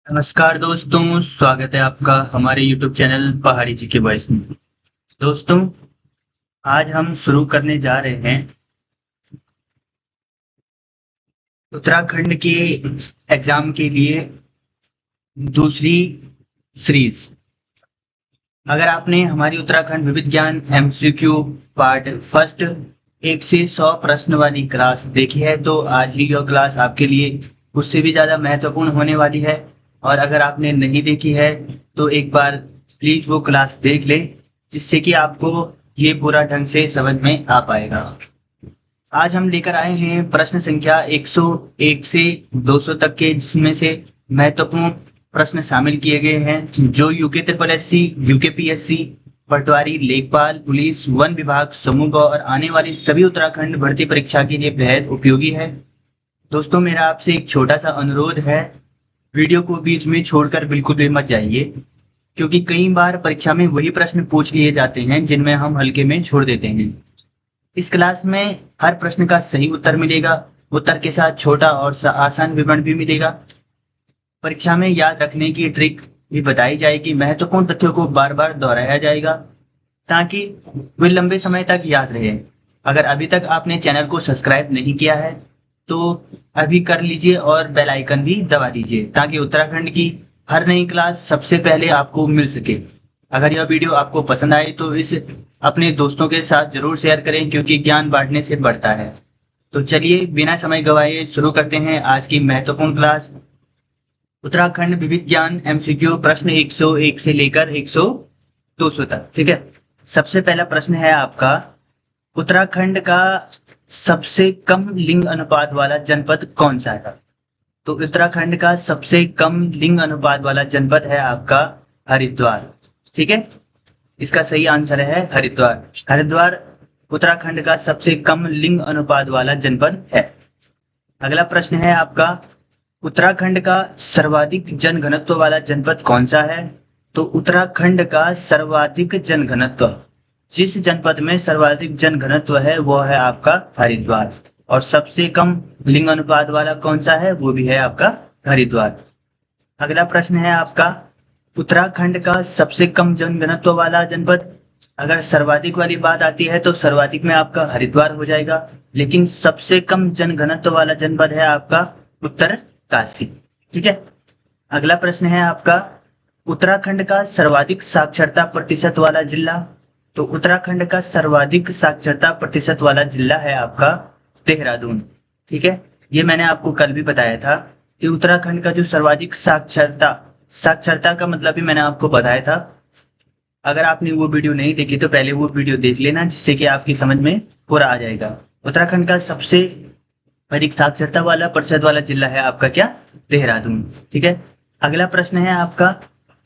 नमस्कार दोस्तों, स्वागत है आपका हमारे YouTube चैनल पहाड़ी जी के वॉइस में। दोस्तों, आज हम शुरू करने जा रहे हैं उत्तराखंड के एग्जाम के लिए दूसरी सीरीज। अगर आपने हमारी उत्तराखंड विविध ज्ञान एमसीक्यू पार्ट फर्स्ट 1 से 100 प्रश्न वाली क्लास देखी है तो आज की यह क्लास आपके लिए उससे भी ज़्यादा महत्वपूर्ण होने वाली है। और अगर आपने नहीं देखी है तो एक बार प्लीज़ वो क्लास देख लें, जिससे कि आपको ये पूरा ढंग से समझ में आ पाएगा। आज हम लेकर आए हैं प्रश्न संख्या 101 से 200 तक के, जिसमें से महत्वपूर्ण प्रश्न शामिल किए गए हैं जो UK triple SC, UK PSC, patwari, lekhpal, police, one विभाग, समूह और आने वाली सभी उत्तराखंड भर्ती परीक्षा के लिए बेहद उपयोगी है। दोस्तों, मेरा आपसे एक छोटा सा अनुरोध है, वीडियो को बीच में छोड़कर बिल्कुल भी मत जाइए, क्योंकि कई बार परीक्षा में वही प्रश्न पूछ लिए जाते हैं जिनमें हम हल्के में छोड़ देते हैं। इस क्लास में हर प्रश्न का सही उत्तर मिलेगा, उत्तर के साथ छोटा और आसान विवरण भी मिलेगा। परीक्षा में याद रखने की ट्रिक भी बताई जाएगी, महत्वपूर्ण तथ्यों को बार बार दोहराया जाएगा ताकि वे लंबे समय तक याद रहे। अगर अभी तक आपने चैनल को सब्सक्राइब नहीं किया है तो अभी कर लीजिए और बेल आइकन भी दबा दीजिए ताकि उत्तराखंड की हर नई क्लास सबसे पहले आपको मिल सके। अगर यह वीडियो आपको पसंद आए तो इस अपने दोस्तों के साथ जरूर शेयर करें, क्योंकि ज्ञान बांटने से बढ़ता है। तो चलिए बिना समय गवाए शुरू करते हैं आज की महत्वपूर्ण क्लास, उत्तराखंड विविध ज्ञान एमसीक्यू प्रश्न 101 से लेकर 200 तक। ठीक है, सबसे पहला प्रश्न है आपका, उत्तराखंड का सबसे कम लिंग अनुपात वाला जनपद कौन सा है? तो उत्तराखंड का सबसे कम लिंग अनुपात वाला जनपद है आपका हरिद्वार। ठीक है, इसका सही आंसर है हरिद्वार। हरिद्वार उत्तराखंड का सबसे कम लिंग अनुपात वाला जनपद है। अगला प्रश्न है आपका, उत्तराखंड का सर्वाधिक जनघनत्व वाला जनपद कौन सा है? तो उत्तराखंड का सर्वाधिक जनघनत्व, जिस जनपद में सर्वाधिक जनघनत्व है वो है आपका हरिद्वार। और सबसे कम लिंग अनुपात वाला कौन सा है? वो भी है आपका हरिद्वार। अगला प्रश्न है आपका, उत्तराखंड का सबसे कम जनघनत्व वाला जनपद। अगर सर्वाधिक वाली बात आती है तो सर्वाधिक में आपका हरिद्वार हो जाएगा, लेकिन सबसे कम जनघनत्व वाला जनपद है आपका उत्तरकाशी। ठीक है, अगला प्रश्न है आपका, उत्तराखंड का सर्वाधिक साक्षरता प्रतिशत वाला जिला। तो उत्तराखंड का सर्वाधिक साक्षरता प्रतिशत वाला जिला है आपका देहरादून। ठीक है, ये मैंने आपको कल भी बताया था कि उत्तराखंड का जो सर्वाधिक साक्षरता का मतलब भी मैंने आपको बताया था। अगर आपने वो वीडियो नहीं देखी तो पहले वो वीडियो देख लेना, जिससे कि आपकी समझ में पूरा आ जाएगा। उत्तराखंड का सबसे अधिक साक्षरता वाला प्रतिशत वाला जिला है आपका क्या? देहरादून। ठीक है, अगला प्रश्न है आपका,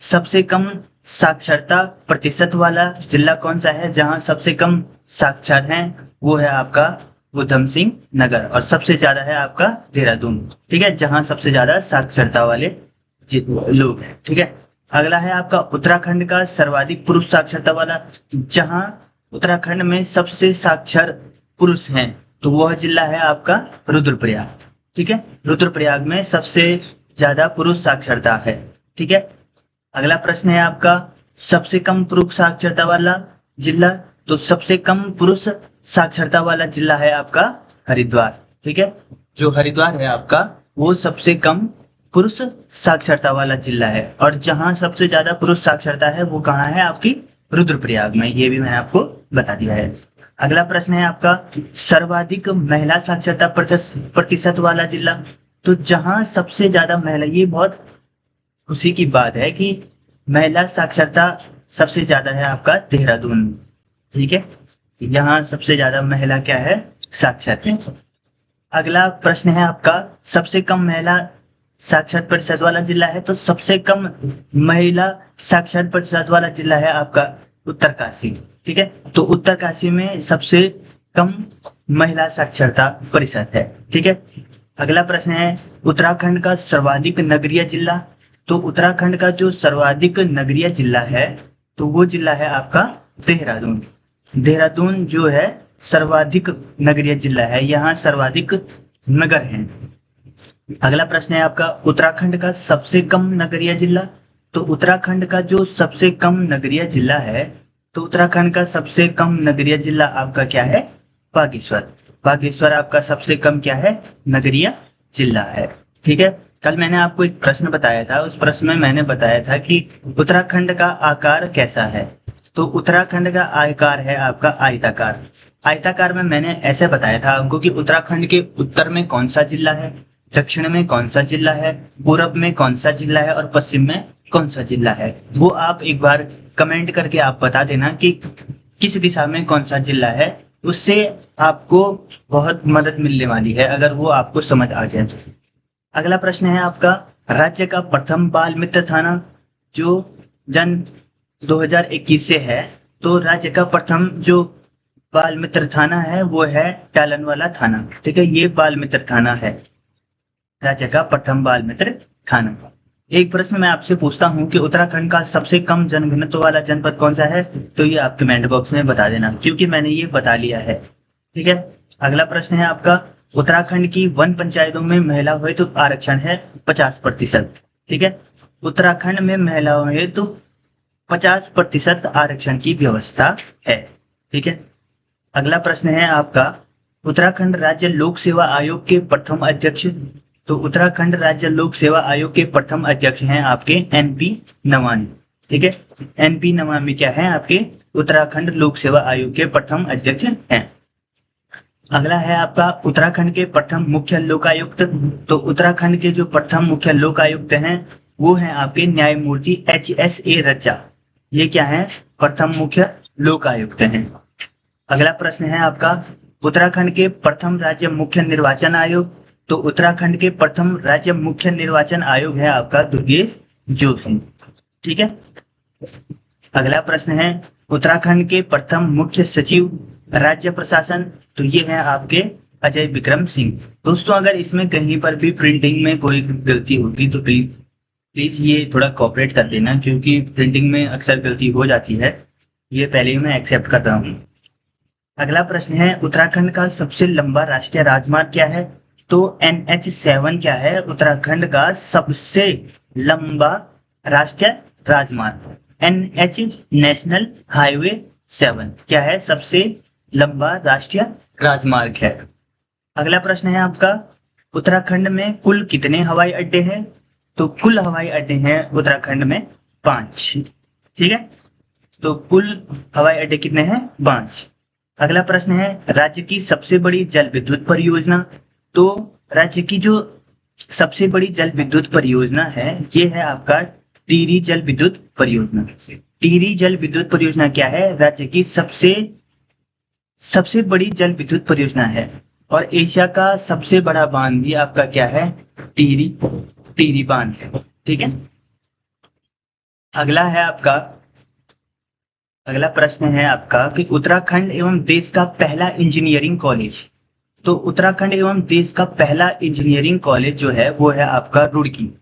सबसे कम साक्षरता प्रतिशत वाला जिला कौन सा है? जहां सबसे कम साक्षर हैं वो है आपका उधम सिंह नगर, और सबसे ज्यादा है आपका देहरादून। ठीक है, जहां सबसे ज्यादा साक्षरता वाले लोग हैं। ठीक है, अगला है आपका, उत्तराखंड का सर्वाधिक पुरुष साक्षरता वाला, जहां उत्तराखंड में सबसे साक्षर पुरुष हैं तो वह जिला है आपका रुद्रप्रयाग। ठीक है, रुद्रप्रयाग में सबसे ज्यादा पुरुष साक्षरता है। ठीक है, अगला प्रश्न है आपका, सबसे कम पुरुष साक्षरता वाला जिला। तो सबसे कम पुरुष साक्षरता वाला जिला है आपका हरिद्वार। ठीक है, जो हरिद्वार है आपका वो सबसे कम पुरुष साक्षरता वाला जिला है। और जहां सबसे ज्यादा पुरुष साक्षरता है वो कहाँ है? आपकी रुद्रप्रयाग में। ये भी मैंने आपको बता दिया है। अगला प्रश्न है आपका, सर्वाधिक महिला साक्षरता प्रतिशत वाला जिला। तो जहां सबसे ज्यादा महिला, ये बहुत खुशी की बात है कि महिला साक्षरता सबसे ज्यादा है आपका देहरादून। ठीक है, यहाँ सबसे ज्यादा महिला क्या है? साक्षर है। अगला प्रश्न है आपका, सबसे कम महिला साक्षर प्रतिशत वाला जिला है। तो सबसे कम महिला साक्षर प्रतिशत वाला जिला है आपका उत्तरकाशी। ठीक है, तो उत्तरकाशी में सबसे कम महिला साक्षरता प्रतिशत है। ठीक है, अगला प्रश्न है, उत्तराखंड का सर्वाधिक नगरीय जिला। तो उत्तराखंड का जो सर्वाधिक नगरीय जिला है तो वो जिला है आपका देहरादून। देहरादून जो है सर्वाधिक नगरीय जिला है, यहाँ सर्वाधिक नगर हैं। अगला प्रश्न है आपका, उत्तराखंड का सबसे कम नगरीय जिला। तो उत्तराखंड का जो सबसे कम नगरीय जिला है, तो उत्तराखंड का सबसे कम नगरीय जिला आपका क्या है? बागेश्वर। बागेश्वर आपका सबसे कम क्या है? नगरीय जिला है। ठीक है। कल मैंने आपको एक प्रश्न बताया था, उस प्रश्न में मैंने बताया था कि उत्तराखंड का आकार कैसा है। तो उत्तराखंड का आकार है आपका आयताकार। आयताकार में मैंने ऐसे बताया था आपको कि उत्तराखंड के उत्तर में कौन सा जिला है, दक्षिण में कौन सा जिला है, पूरब में कौन सा जिला है और पश्चिम में कौन सा जिला है। वो आप एक बार कमेंट करके आप बता देना कि किस दिशा में कौन सा जिला है। उससे आपको बहुत मदद मिलने वाली है अगर वो आपको समझ आ जाए तो। अगला प्रश्न है आपका, राज्य का प्रथम बाल मित्र थाना जो जन 2021 से है, तो राज्य का प्रथम जो बाल मित्र थाना है वो है टालनवाला थाना। ठीक है, ये बाल मित्र थाना है, राज्य का प्रथम बाल मित्र थाना। एक प्रश्न मैं आपसे पूछता हूं कि उत्तराखंड का सबसे कम जनघनत्व वाला जनपद कौन सा है, तो ये आप कमेंट बॉक्स में बता देना, क्योंकि मैंने ये बता लिया है। ठीक है। अगला प्रश्न है आपका, उत्तराखंड की वन पंचायतों में महिला हेतु तो आरक्षण है 50%। ठीक है, उत्तराखंड में महिलाओं हेतु 50% आरक्षण की व्यवस्था है। ठीक है। अगला प्रश्न है आपका, उत्तराखंड राज्य लोक सेवा आयोग के प्रथम अध्यक्ष। तो उत्तराखंड राज्य लोक सेवा आयोग के प्रथम अध्यक्ष हैं आपके एनपी नवानी। ठीक है, एनपी नवानी क्या है आपके उत्तराखंड लोक सेवा आयोग के प्रथम अध्यक्ष हैं। अगला है आपका, उत्तराखंड के प्रथम मुख्य लोकायुक्त। तो उत्तराखंड के जो प्रथम मुख्य लोकायुक्त हैं वो हैं आपके न्यायमूर्ति HSA रज्जा। ये क्या है? प्रथम मुख्य लोकायुक्त हैं। अगला प्रश्न है आपका, उत्तराखंड के प्रथम राज्य मुख्य निर्वाचन आयोग। तो उत्तराखंड के प्रथम राज्य मुख्य निर्वाचन आयोग है आपका दुर्गेश जोशी। ठीक है। अगला प्रश्न है, उत्तराखंड के प्रथम मुख्य सचिव राज्य प्रशासन। तो ये है आपके अजय विक्रम सिंह। दोस्तों, अगर इसमें कहीं पर भी प्रिंटिंग में कोई गलती होगी तो प्लीज ये थोड़ा कोऑपरेट कर देना, क्योंकि प्रिंटिंग में अक्सर गलती हो जाती है। ये पहले ही मैं एक्सेप्ट कर रहा हूँ। अगला प्रश्न है, उत्तराखंड का सबसे लंबा राष्ट्रीय राजमार्ग क्या है। तो NH7 क्या है उत्तराखंड का सबसे लंबा राष्ट्रीय राजमार्ग। NH नेशनल हाईवे 7 क्या है? सबसे लंबा राष्ट्रीय राजमार्ग है। अगला प्रश्न है आपका, उत्तराखंड में कुल कितने हवाई अड्डे हैं। तो कुल हवाई अड्डे हैं उत्तराखंड में 5। ठीक है, तो कुल हवाई अड्डे कितने हैं? 5। अगला प्रश्न है, राज्य की सबसे बड़ी जल विद्युत परियोजना। तो राज्य की जो सबसे बड़ी जल विद्युत परियोजना है ये है आपका टिहरी जल विद्युत परियोजना। टिहरी जल विद्युत परियोजना क्या है? राज्य की सबसे बड़ी जल विद्युत परियोजना है। और एशिया का सबसे बड़ा बांध भी आपका क्या है? टिहरी बांध है। ठीक है। अगला प्रश्न है आपका कि उत्तराखंड एवं देश का पहला इंजीनियरिंग कॉलेज। तो उत्तराखंड एवं देश का पहला इंजीनियरिंग कॉलेज जो है वो है आपका रुड़की।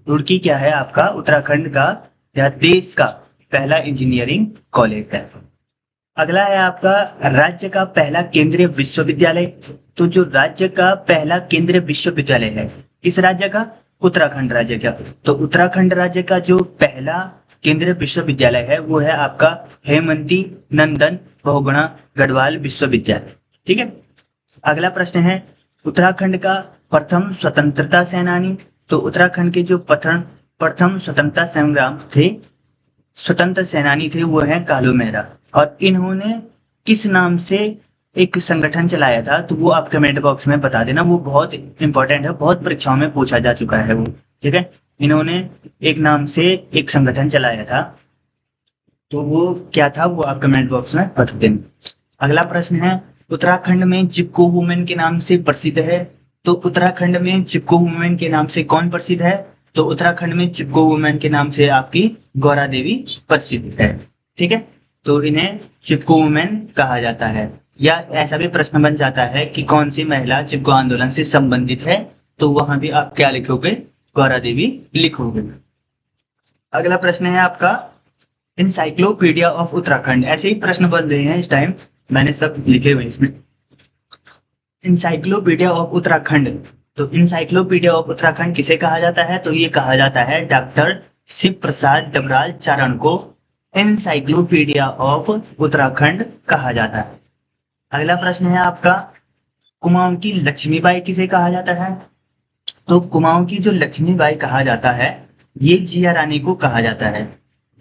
रुड़की क्या है आपका उत्तराखंड का या देश का पहला इंजीनियरिंग कॉलेज है। अगला है आपका, राज्य का पहला केंद्रीय विश्वविद्यालय। तो जो राज्य का पहला केंद्रीय विश्वविद्यालय है इस राज्य का, उत्तराखंड राज्य का, तो उत्तराखंड राज्य का जो पहला केंद्रीय विश्वविद्यालय है वो है आपका हेमंती नंदन बहुगुणा गढ़वाल विश्वविद्यालय। ठीक है। अगला प्रश्न है, उत्तराखंड का प्रथम स्वतंत्रता सेनानी। तो उत्तराखंड के जो प्रथम स्वतंत्रता संग्राम थे, स्वतंत्र सेनानी थे वो है कालू मेहरा। और इन्होंने किस नाम से एक संगठन चलाया था, तो वो आप कमेंट बॉक्स में बता देना। वो बहुत इंपॉर्टेंट है, बहुत परीक्षाओं में पूछा जा चुका है वो। ठीक है, इन्होंने एक नाम से एक संगठन चलाया था, तो वो क्या था वो आप कमेंट बॉक्स में बता देना। अगला प्रश्न है, उत्तराखंड में चिपको वुमेन के नाम से प्रसिद्ध है। तो उत्तराखंड में चिपको वुमेन के नाम से कौन प्रसिद्ध है? तो उत्तराखंड में चिपको वुमेन के नाम से आपकी गौरा देवी प्रसिद्ध है। ठीक है, तो इन्हें चिपको वुमेन कहा जाता है। या ऐसा भी प्रश्न बन जाता है कि कौन सी महिला चिपको आंदोलन से संबंधित है, तो वहां भी आप क्या लिखोगे? गौरा देवी लिखोगे। अगला प्रश्न है आपका, इंसाइक्लोपीडिया ऑफ उत्तराखंड। ऐसे ही प्रश्न बन रहे हैं इस टाइम, मैंने सब लिखे हुए इसमें। इंसाइक्लोपीडिया ऑफ उत्तराखंड तो इंसाइक्लोपीडिया ऑफ उत्तराखंड किसे कहा जाता है? तो ये कहा जाता है डॉक्टर शिव प्रसाद डबराल चारण को इंसाइक्लोपीडिया ऑफ उत्तराखंड कहा जाता है। अगला प्रश्न है आपका, कुमाऊं की लक्ष्मीबाई किसे कहा जाता है? तो कुमाऊं की जो लक्ष्मीबाई कहा जाता है, ये जिया रानी को कहा जाता है।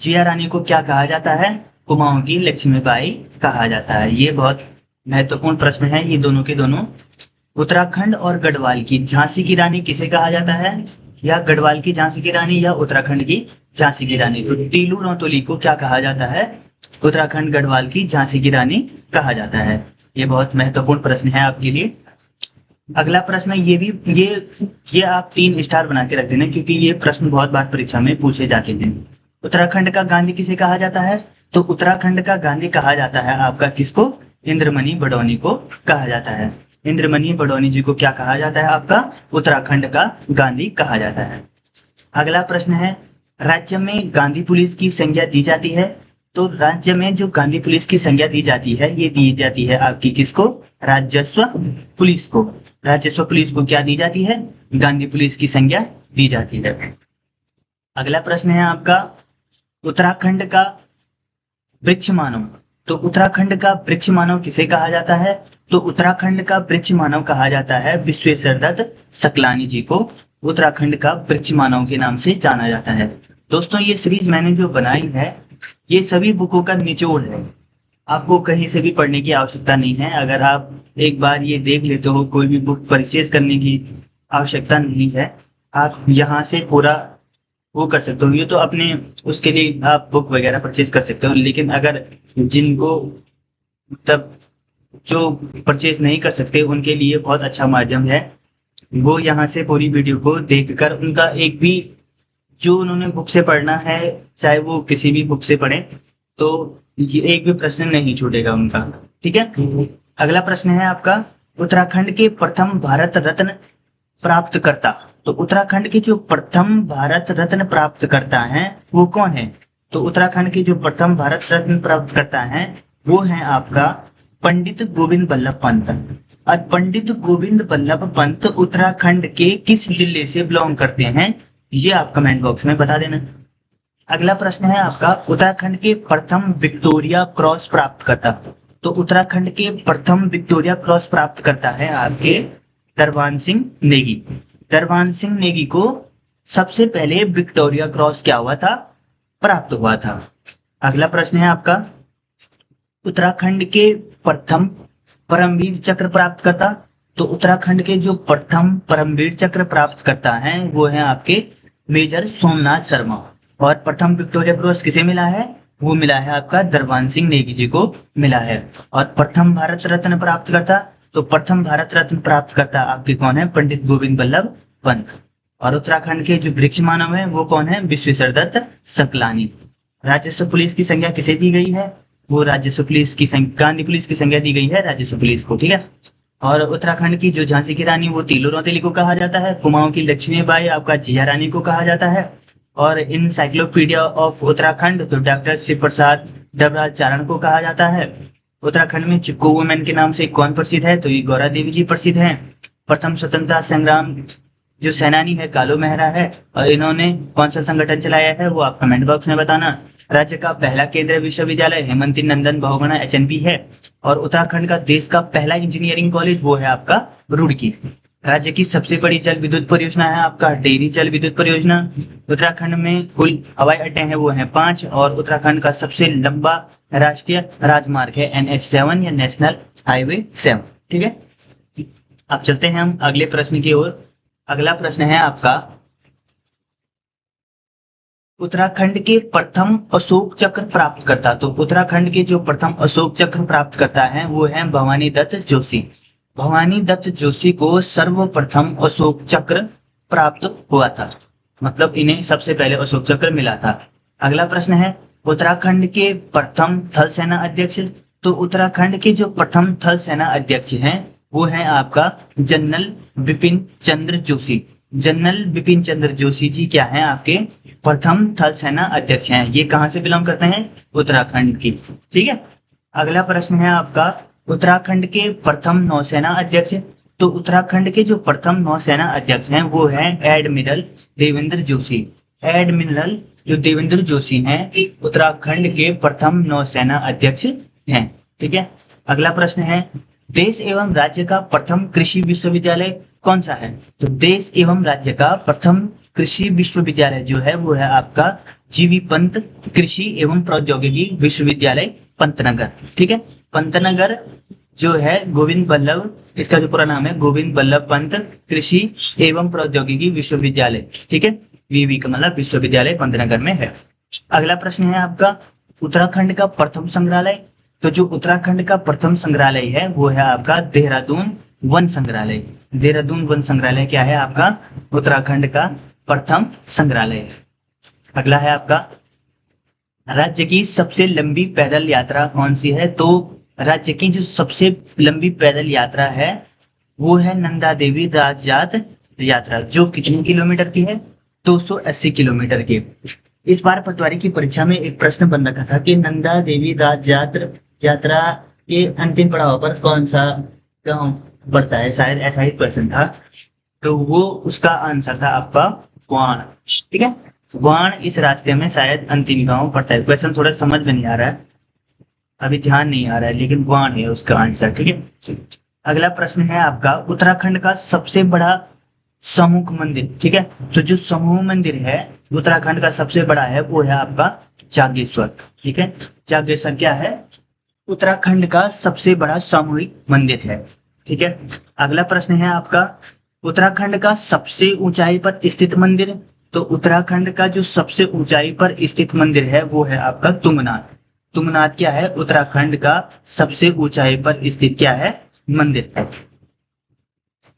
जिया रानी को क्या कहा जाता है? कुमाऊं की लक्ष्मीबाई कहा जाता है। ये बहुत महत्वपूर्ण प्रश्न है ये दोनों के दोनों। उत्तराखंड और गढ़वाल की झांसी की रानी किसे कहा जाता है? या गढ़वाल की झांसी की रानी या उत्तराखंड की झांसी की रानी? तो टीलू रौतोली को क्या कहा जाता है? उत्तराखंड गढ़वाल की झांसी की रानी कहा जाता है। ये बहुत महत्वपूर्ण प्रश्न है आपके लिए। अगला प्रश्न ये आप 3 स्टार बना के रख देना, क्योंकि ये प्रश्न बहुत बार परीक्षा में पूछे जाते हैं। उत्तराखंड का गांधी किसे कहा जाता है? तो उत्तराखंड का गांधी कहा जाता है आपका किसको? इंद्रमणि बडौनी को कहा जाता है। इंद्रमणि बडौनी जी को क्या कहा जाता है? आपका उत्तराखंड का गांधी कहा जाता है। अगला प्रश्न है, राज्य में गांधी पुलिस की संज्ञा दी जाती है। तो राज्य में जो गांधी पुलिस की संज्ञा दी जाती है, ये दी जाती है आपकी किसको? राजस्व पुलिस को। राजस्व पुलिस को क्या दी जाती है? गांधी पुलिस की संज्ञा दी जाती है। अगला प्रश्न है आपका, उत्तराखंड का वृक्ष मानव। तो उत्तराखंड का वृक्ष मानव किसे कहा जाता है? तो उत्तराखंड का वृक्ष मानव कहा जाता है विश्वेश्वर दत्त सकलानी जी को उत्तराखंड का वृक्ष मानव के नाम से जाना जाता है। दोस्तों, ये सीरीज मैंने जो बनाई है, ये सभी बुकों का निचोड़ है। आपको कहीं से भी पढ़ने की आवश्यकता नहीं है। अगर आप एक बार ये देख लेते हो, कोई भी बुक परचेज करने की आवश्यकता नहीं है। आप यहाँ से पूरा वो कर सकते हो। ये तो अपने उसके लिए आप बुक वगैरह परचेज कर सकते हो, लेकिन अगर जिनको मतलब जो परचेज नहीं कर सकते, उनके लिए बहुत अच्छा माध्यम है। वो यहाँ से पूरी वीडियो को देखकर उनका एक भी जो उन्होंने बुक से पढ़ना है, चाहे वो किसी भी बुक से पढ़े, तो ये एक भी प्रश्न नहीं छूटेगा उनका। ठीक है। अगला प्रश्न है आपका, उत्तराखंड के प्रथम भारत रत्न प्राप्तकर्ता। तो उत्तराखंड के जो प्रथम भारत रत्न प्राप्तकर्ता हैं वो कौन है? तो उत्तराखंड के जो प्रथम भारत रत्न प्राप्तकर्ता हैं वो है आपका पंडित गोविंद बल्लभ पंत। और पंडित गोविंद बल्लभ पंत उत्तराखंड के किस जिले से बिलोंग करते हैं, ये आप कमेंट बॉक्स में बता देना। अगला प्रश्न है आपका, उत्तराखंड के प्रथम विक्टोरिया क्रॉस प्राप्त करता। तो उत्तराखंड के प्रथम विक्टोरिया क्रॉस प्राप्त करता है आपके दरबान सिंह नेगी। दरबान सिंह नेगी को सबसे पहले विक्टोरिया क्रॉस क्या हुआ था? प्राप्त हुआ था। अगला प्रश्न है आपका, उत्तराखंड के प्रथम परमवीर चक्र प्राप्त करता। तो उत्तराखंड के जो प्रथम परमवीर चक्र प्राप्त करता है वो है आपके मेजर सोमनाथ शर्मा। और प्रथम विक्टोरिया क्रॉस किसे मिला है? वो मिला है आपका दरबान सिंह नेगी जी को मिला है। और प्रथम भारत रत्न प्राप्त करता, तो प्रथम भारत रत्न प्राप्त करता आपके कौन है? पंडित गोविंद बल्लभ पंत। और उत्तराखंड के जो वृक्ष मानव है वो कौन है? विश्वेश्वर दत्त सकलानी। राजस्व पुलिस की संज्ञा किसे दी गई है? वो राजस्व पुलिस की गांधी पुलिस की संज्ञा दी गई है राजस्व पुलिस को। ठीक है। और उत्तराखंड की जो झांसी की रानी वो तीलू रौतेली को कहा जाता है। कुमाऊं की लक्ष्मीबाई आपका जिया रानी को कहा जाता है। और इंसाइक्लोपीडिया ऑफ उत्तराखंड तो डॉक्टर शिव प्रसाद डबराल चारण को कहा जाता है। उत्तराखंड में चिपको वुमेन के नाम से कौन प्रसिद्ध है? तो ये गौरा देवी जी प्रसिद्ध हैं। प्रथम स्वतंत्रता संग्राम जो सेनानी है कालू मेहरा है। और इन्होंने कौन सा संगठन चलाया है वो आप कमेंट बॉक्स में बताना। राज्य का पहला केंद्रीय विश्वविद्यालय हेमंती नंदन बहुगुणा एचएनपी है। और उत्तराखंड का देश का पहला इंजीनियरिंग कॉलेज वो है आपका रुड़की। राज्य की सबसे बड़ी जल विद्युत परियोजना है आपका टेहरी जल विद्युत परियोजना। उत्तराखंड में कुल हवाई अड्डे हैं वो हैं 5। और उत्तराखंड का सबसे लंबा राष्ट्रीय राजमार्ग है NH7 या नेशनल हाईवे 7। ठीक है। अब चलते हैं हम अगले प्रश्न की ओर। अगला प्रश्न है आपका, उत्तराखंड के प्रथम अशोक चक्र प्राप्त करता। तो उत्तराखंड के जो प्रथम अशोक चक्र प्राप्त करता है वो है भवानी दत्त जोशी। भवानी दत्त जोशी को सर्वप्रथम अशोक चक्र प्राप्त हुआ था, मतलब इन्हें सबसे पहले अशोक चक्र मिला था। अगला प्रश्न है, उत्तराखंड के प्रथम थल सेना अध्यक्ष। तो उत्तराखंड के जो प्रथम थल सेना अध्यक्ष हैं वो है आपका जनरल बिपिन चंद्र जोशी। जनरल बिपिन चंद्र जोशी जी क्या हैं? आपके प्रथम थल सेना अध्यक्ष हैं। ये कहां से बिलोंग करते हैं? उत्तराखंड की। ठीक है। अगला प्रश्न है आपका, उत्तराखंड के प्रथम नौसेना अध्यक्ष। तो उत्तराखंड के जो प्रथम नौसेना अध्यक्ष हैं वो हैं एडमिरल देवेंद्र जोशी। एडमिरल जो देवेंद्र जोशी हैं उत्तराखंड के प्रथम नौसेना अध्यक्ष हैं। ठीक है, अगला प्रश्न है देश एवं राज्य का प्रथम कृषि विश्वविद्यालय कौन सा है? तो देश एवं राज्य का प्रथम कृषि विश्वविद्यालय जो है वो है आपका जीवी पंत कृषि एवं प्रौद्योगिकी विश्वविद्यालय पंतनगर। ठीक है, पंतनगर जो है गोविंद बल्लभ, इसका जो पूरा नाम है गोविंद बल्लभ पंत कृषि एवं प्रौद्योगिकी विश्वविद्यालय। ठीक है, वीवी का मतलब विश्वविद्यालय पंतनगर में है। अगला प्रश्न है आपका उत्तराखंड का प्रथम संग्रहालय। तो जो उत्तराखंड का प्रथम संग्रहालय है वो है आपका देहरादून वन संग्रहालय। देहरादून वन संग्रहालय क्या है आपका? उत्तराखंड का प्रथम संग्रहालय। अगला है आपका राज्य की सबसे लंबी पैदल यात्रा कौन सी है? तो राज्य की जो सबसे लंबी पैदल यात्रा है वो है नंदा देवी राजजात यात्रा, जो कितने किलोमीटर की है? 280 किलोमीटर की। इस बार पटवारी की परीक्षा में एक प्रश्न बन रखा था कि नंदा देवी राजजात यात्रा ये अंतिम पड़ाव पर कौन सा गांव पड़ता है, शायद ऐसा ही प्रश्न था। तो वो उसका आंसर था आपका ग्वाण। ठीक है, ग्वाण इस रास्ते में शायद अंतिम गांव पड़ता है। क्वेश्चन थोड़ा समझ में नहीं आ रहा है, अभी ध्यान नहीं आ रहा है, लेकिन ग्वाण है उसका आंसर। ठीक है, अगला प्रश्न है आपका उत्तराखंड का सबसे बड़ा समूह मंदिर। ठीक है, तो जो समूह मंदिर है उत्तराखंड का सबसे बड़ा है वो है आपका जागेश्वर। ठीक है, जागेश्वर क्या है? उत्तराखंड का सबसे बड़ा सामूहिक मंदिर है। ठीक है, अगला प्रश्न है आपका उत्तराखंड का सबसे ऊंचाई पर स्थित मंदिर। तो उत्तराखंड का जो सबसे ऊंचाई पर स्थित मंदिर है वो है आपका तुंगनाथ। तुंगनाथ क्या है? उत्तराखंड का सबसे ऊंचाई पर स्थित क्या है? मंदिर है।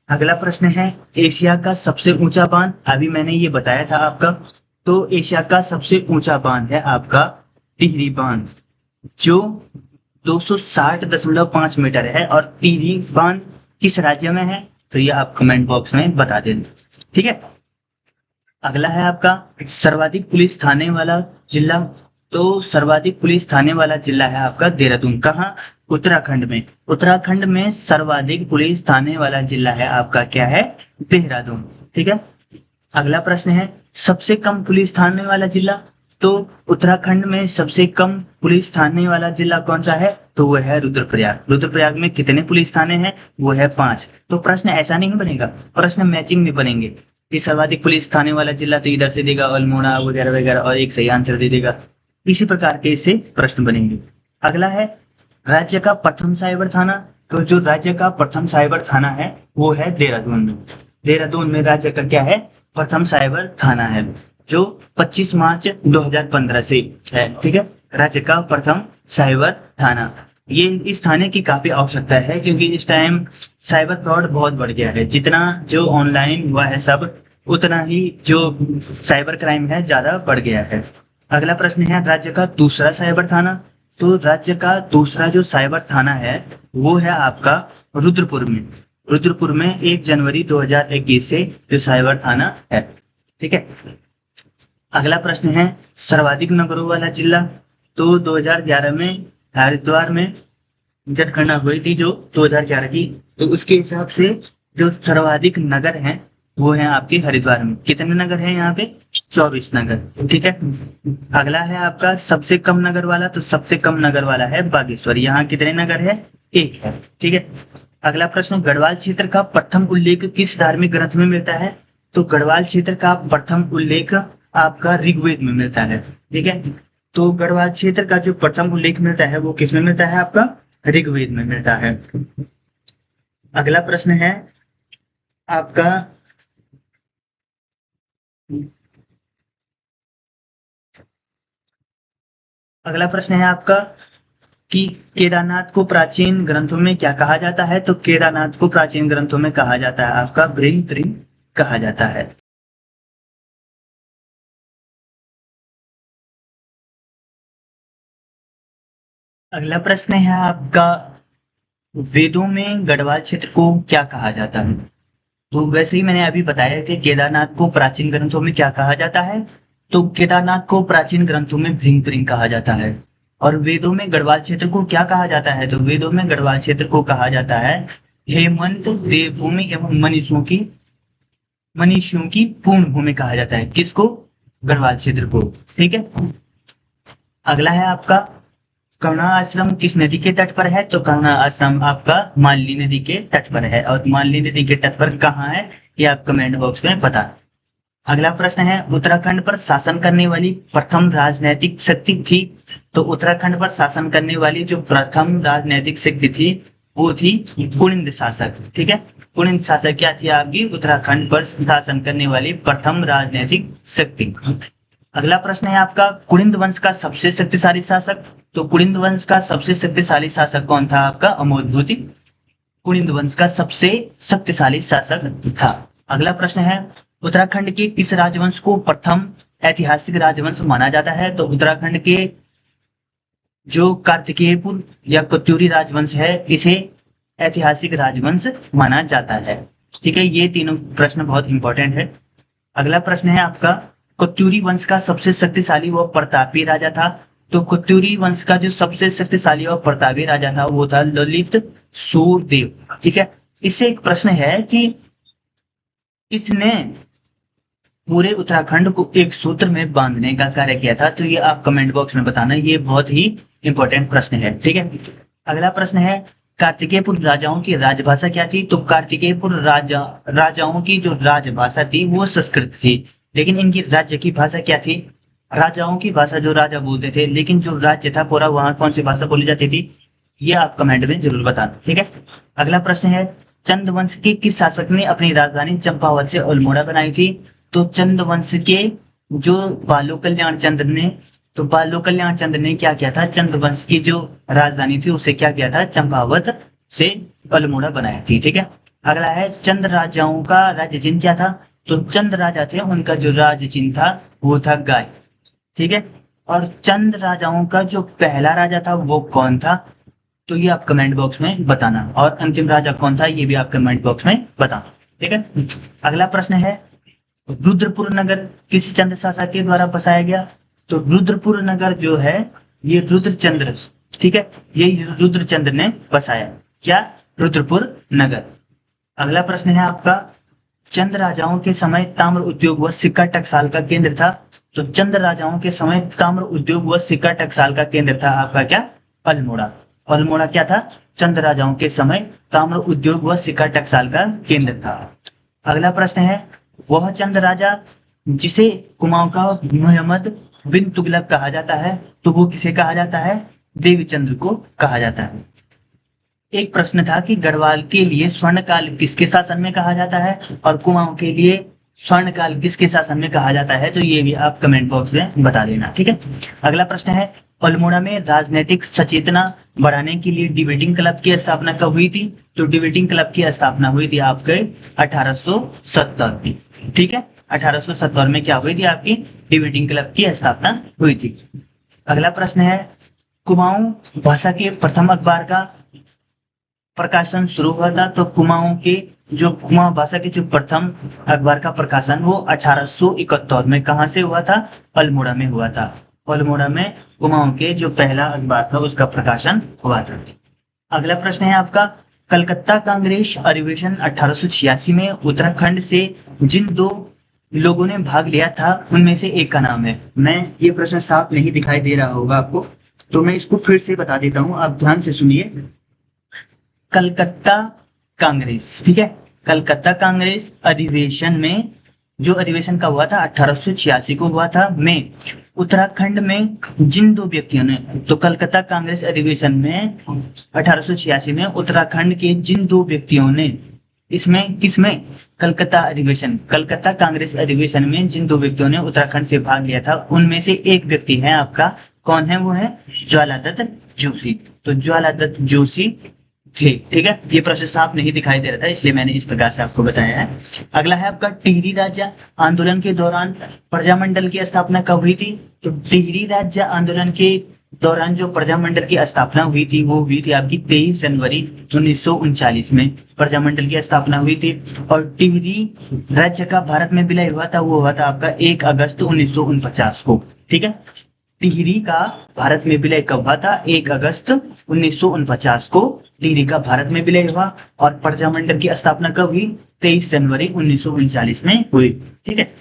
अगला प्रश्न है एशिया का सबसे ऊंचा बांध। अभी मैंने ये बताया था आपका, तो एशिया का सबसे ऊंचा बांध है आपका टिहरी बांध, जो 260.5 मीटर है। और टिहरी बांध किस राज्य में है? तो ये आप कमेंट बॉक्स में बता देना। ठीक है, अगला है आपका सर्वाधिक पुलिस थाने वाला जिला। तो सर्वाधिक पुलिस थाने वाला जिला है आपका देहरादून। कहाँ? उत्तराखंड में। उत्तराखंड में सर्वाधिक पुलिस थाने वाला जिला है आपका क्या है? देहरादून। ठीक है, अगला प्रश्न है सबसे कम पुलिस थाने वाला जिला। तो उत्तराखंड में सबसे कम पुलिस थाने वाला जिला कौन सा है? तो वो है रुद्रप्रयाग। रुद्रप्रयाग में कितने पुलिस थाने हैं? वो है 5। तो प्रश्न ऐसा नहीं बनेगा, प्रश्न मैचिंग में बनेंगे कि सर्वाधिक पुलिस थाने वाला जिला तो इधर से देगा अल्मोड़ा वगैरह वगैरह और एक सही आंसर दे देगा। इसी प्रकार के इससे प्रश्न बनेंगे। अगला है राज्य का प्रथम साइबर थाना। तो जो राज्य का प्रथम साइबर थाना है वो है देहरादून में। देहरादून में राज्य का क्या है? प्रथम साइबर थाना है, जो 25 मार्च 2015 से है। ठीक है, राज्य का प्रथम साइबर थाना। ये इस थाने की काफी आवश्यकता है क्योंकि इस टाइम साइबर फ्रॉड बहुत बढ़ गया है। जितना जो ऑनलाइन हुआ है सब, उतना ही जो साइबर क्राइम है ज्यादा बढ़ गया है। अगला प्रश्न है राज्य का दूसरा साइबर थाना। तो राज्य का दूसरा जो साइबर थाना है वो है आपका रुद्रपुर में। रुद्रपुर में 1 जनवरी 2021 से जो साइबर थाना है। ठीक है, अगला प्रश्न है सर्वाधिक नगरों वाला जिला। तो 2011 में हरिद्वार में जनगणना हुई थी जो 2011 की, तो उसके हिसाब से जो सर्वाधिक नगर हैं वो है आपके हरिद्वार में। कितने नगर हैं यहाँ पे? 24 नगर। ठीक है, अगला है आपका सबसे कम नगर वाला। तो सबसे कम नगर वाला है बागेश्वर। यहाँ कितने नगर है? 1 है। ठीक है, अगला प्रश्न गढ़वाल क्षेत्र का प्रथम उल्लेख किस धार्मिक ग्रंथ में मिलता है? तो गढ़वाल क्षेत्र का प्रथम उल्लेख आपका ऋग्वेद में मिलता है। ठीक है, तो गढ़वाल क्षेत्र का जो प्रथम उल्लेख मिलता है वो किस में मिलता है? आपका ऋग्वेद में मिलता है। अगला प्रश्न है आपका अगला प्रश्न है आपका कि केदारनाथ को प्राचीन ग्रंथों में क्या कहा जाता है? तो केदारनाथ को प्राचीन ग्रंथों में कहा जाता है आपका भृंग त्रिंग कहा जाता है। अगला प्रश्न है आपका वेदों में गढ़वाल क्षेत्र को क्या कहा जाता है? तो वैसे ही मैंने अभी बताया कि केदारनाथ को प्राचीन ग्रंथों में क्या कहा जाता है? तो केदारनाथ को प्राचीन ग्रंथों में भृंग त्रिंग कहा जाता है। और वेदों में गढ़वाल क्षेत्र को क्या कहा जाता है? तो वेदों में गढ़वाल क्षेत्र को कहा जाता है हेमंत देवभूमि एवं मनीषियों की पूर्ण भूमि कहा जाता है। किसको? गढ़वाल क्षेत्र को। ठीक है। अगला है आपका, करुणा आश्रम किस नदी के तट पर है? तो करुणा आश्रम आपका मालनी नदी के तट पर है। और मालनी नदी के तट पर कहाँ है, ये आप कमेंट बॉक्स में बता। अगला प्रश्न है, उत्तराखंड पर शासन करने वाली प्रथम राजनैतिक शक्ति थी? तो उत्तराखंड पर शासन करने वाली जो प्रथम राजनैतिक शक्ति थी वो थी कुलिंद शासक। ठीक है। कुलिंद शासक क्या थी आपकी? उत्तराखंड पर शासन करने वाली प्रथम राजनैतिक शक्ति। अगला प्रश्न है आपका, कुलिंद वंश का सबसे शक्तिशाली शासक? तो कुलिंद वंश का सबसे शक्तिशाली शासक कौन था आपका? अमोधभूति कुलिंद वंश का सबसे शक्तिशाली शासक था। अगला प्रश्न है, उत्तराखंड के किस राजवंश को प्रथम ऐतिहासिक राजवंश माना जाता है? तो उत्तराखंड के जो कार्तिकेयपुर या कत्यूरी राजवंश है इसे ऐतिहासिक राजवंश माना जाता है। ठीक है। ये तीनों प्रश्न बहुत इंपॉर्टेंट है। अगला प्रश्न है आपका, कत्यूरी वंश का सबसे शक्तिशाली व प्रतापी राजा था? तो कत्यूरी वंश का जो सबसे शक्तिशाली और प्रतापी राजा था वो था ललित सूरदेव। ठीक है। इससे एक प्रश्न है कि किसने पूरे उत्तराखंड को एक सूत्र में बांधने का कार्य किया था? तो ये आप कमेंट बॉक्स में बताना, ये बहुत ही इंपॉर्टेंट प्रश्न है। ठीक है। अगला प्रश्न है, कार्तिकेयपुर राजाओं की राजभाषा क्या थी? तो कार्तिकेयपुर राजाओं की जो राजभाषा थी वो संस्कृत थी, लेकिन इनकी राज्य की भाषा क्या थी? राजाओं की भाषा जो राजा बोलते थे, लेकिन जो राज्य था पूरा वहां कौन सी भाषा बोली जाती थी? ये आप कमेंट में जरूर बताना। ठीक है। अगला प्रश्न है, चंद वंश के किस शासक ने अपनी राजधानी चंपावत से अल्मोड़ा बनाई थी? तो चंद वंश के जो बालो कल्याण चंद्र ने, तो बालो कल्याण चंद्र ने क्या किया था? चंद वंश की जो राजधानी थी उसे क्या किया था? चंपावत से अल्मोड़ा बनाई थी। ठीक है। अगला है, चंद राजाओं का राज्य चिन्ह क्या था? तो चंद राजा थे, उनका जो राज्य चिन्ह था वो था गाय। ठीक है। और चंद राजाओं का जो पहला राजा था वो कौन था? तो ये आप कमेंट बॉक्स में बताना। और अंतिम राजा कौन था ये भी आप कमेंट बॉक्स में बताना। ठीक है। अगला प्रश्न है, रुद्रपुर नगर किस चंद्र शासक के द्वारा बसाया गया? तो रुद्रपुर नगर जो है ये रुद्रचंद्र, ठीक है, ये रुद्रचंद्र ने बसाया। क्या? रुद्रपुर नगर। अगला प्रश्न है आपका, चंद राजाओं के समय ताम्र उद्योग व सिक्का टकसाल का केंद्र था? तो चंद राजाओं के समय ताम्र उद्योग व सिक्का टकसाल का केंद्र था आपका क्या? अल्मोड़ा। अल्मोड़ा क्या था? चंद राजाओं के समय ताम्र उद्योग व सिक्का टकसाल का केंद्र था। अगला प्रश्न है, वह चंद राजा जिसे कुमाऊं का मोहम्मद बिन तुगलक कहा जाता है, तो वो किसे कहा जाता है? देवीचंद्र को कहा जाता है। एक प्रश्न था कि गढ़वाल के लिए स्वर्णकाल किसके शासन में कहा जाता है और कुमाऊं के लिए स्वर्णकाल किसके शासन में कहा जाता है? तो ये भी आप कमेंट बॉक्स में बता देना। ठीक है। अगला प्रश्न है, अल्मोड़ा में राजनीतिक सचेतना बढ़ाने के लिए डिबेटिंग क्लब की स्थापना कब हुई थी? तो डिबेटिंग क्लब की स्थापना हुई थी आपके 1870 में। ठीक है। 1870 में क्या हुई थी? आपकी डिबेटिंग क्लब की स्थापना हुई थी। अगला प्रश्न है, कुमाऊं भाषा के प्रथम अखबार का प्रकाशन शुरू हुआ था? तो कुमाऊं भाषा के जो प्रथम अखबार का प्रकाशन वो 1871 में कहां से हुआ था? अल्मोड़ा में हुआ था। अल्मोड़ा में कुमाऊं के जो पहला अखबार था उसका प्रकाशन हुआ था। अगला प्रश्न है आपका, कलकत्ता कांग्रेस अधिवेशन 1886 में उत्तराखंड से जिन 2 लोगों ने भाग लिया था उनमें से एक का नाम है। मैं ये प्रश्न साफ नहीं दिखाई दे रहा होगा आपको, तो मैं इसको फिर से बता देता हूं, आप ध्यान से सुनिए। कलकत्ता कांग्रेस, ठीक है, कलकत्ता कांग्रेस अधिवेशन में, जो अधिवेशन का हुआ था 1886 को हुआ था, में उत्तराखंड में जिन 2 व्यक्तियों ने, तो कलकत्ता कांग्रेस अधिवेशन में 1886 में उत्तराखंड के जिन 2 व्यक्तियों ने, इसमें किसमें? कलकत्ता कांग्रेस अधिवेशन में जिन 2 व्यक्तियों ने उत्तराखंड से भाग लिया था उनमें से एक व्यक्ति है आपका, कौन है? वो है ज्वालादत्त जोशी। तो ज्वालादत्त जोशी थे। ठीक है। ये प्रश्न साफ नहीं दिखाई दे रहा था इसलिए मैंने इस प्रकार से आपको बताया है। अगला है आपका, टिहरी राज्य आंदोलन के दौरान प्रजामंडल की स्थापना कब हुई थी? तो टिहरी राज्य आंदोलन के दौरान जो प्रजामंडल की स्थापना हुई थी वो हुई थी आपकी 23 जनवरी 1939 में प्रजामंडल की स्थापना हुई थी। और टिहरी राज्य का भारत में विलय हुआ था वो हुआ था आपका 1 अगस्त 1949 को। ठीक है। टिहरी का भारत में विलय कब हुआ था? 1 अगस्त 1949 को टिहरी का भारत में विलय हुआ और प्रजामंडल की स्थापना कब हुई? 23 जनवरी 1939 में हुई। ठीक है।